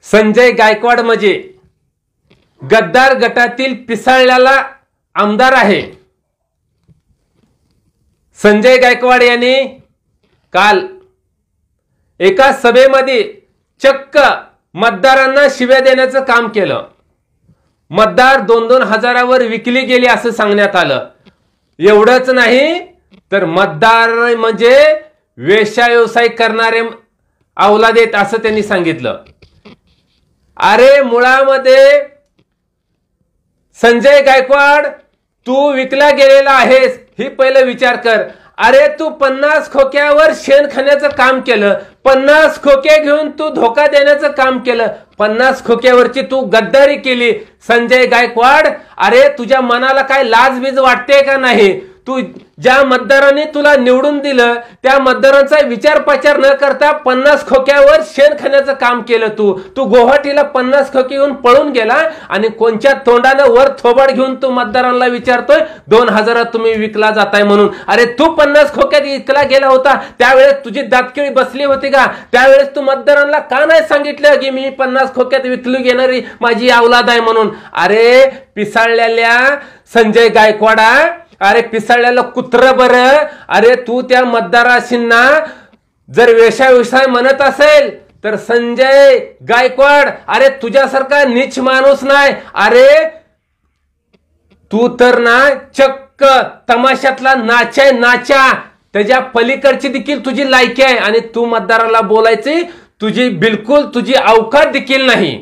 संजय गायकवाड म्हणजे गद्दार गटातील पिसाळलेला आमदार आहे। संजय गायकवाड यांनी काल एका सभेमध्ये चक्क मतदारांना शिव्या देण्याचं काम केलं। मतदार 2-2 हजारावर विकली गेली असं सांगण्यात आलं। एवढंच नाही तर मतदार म्हणजे व्यवसाय करणारे अवलाद आहेत असं त्यांनी सांगितलं। अरे मुळामध्ये संजय गायकवाड तू विकला गेलेला आहेस ही पहिलं विचार कर। अरे तू 50 खोक्यावर शेण खाण्याचं काम केलं, 50 खोके घेऊन तू धोका देण्याचं काम केलं, 50 खोक्यावरची तू गद्दारी केली। संजय गायकवाड अरे तुझ्या मनाला काय लाजबीज वाटते का नाही? तू ज्या मतदारांनी तुला निवडून दिलं त्या मतदारांचा विचार प्रचार न करता 50 खोक्यावर शेण खाण्याचं काम केलं। तू गुवाहाटीला 50 खोके घेऊन पळून गेला आणि कोणच्या तोंडाने वर थोबाड घेऊन तू मतदारांना विचारतोय 2000 तुम्ही विकला जाताय म्हणून। अरे तू 50 खोक्यात विकला गेला होता त्यावेळेस तुझी दातकिळी बसली होती का? त्यावेळेस तू मतदारांना का नाही सांगितलं की मी 50 खोक्यात विकली घेणारी माझी अवलाद आहे म्हणून? अरे पिसाळलेल्या संजय गायकवाडा, अरे पिसाळलेलं कुत्र बरं, अरे तू त्या मतदाराशींना जर व्यवसाय म्हणत असेल तर संजय गायकवाड अरे तुझ्यासारखा नीच माणूस नाही। अरे तू तर ना चक्क तमाशातला नाचा, त्याच्या पलीकडची देखील तुझी लायकी आहे आणि तू मतदाराला बोलायची तुझी बिलकुल तुझी अवकात देखील नाही।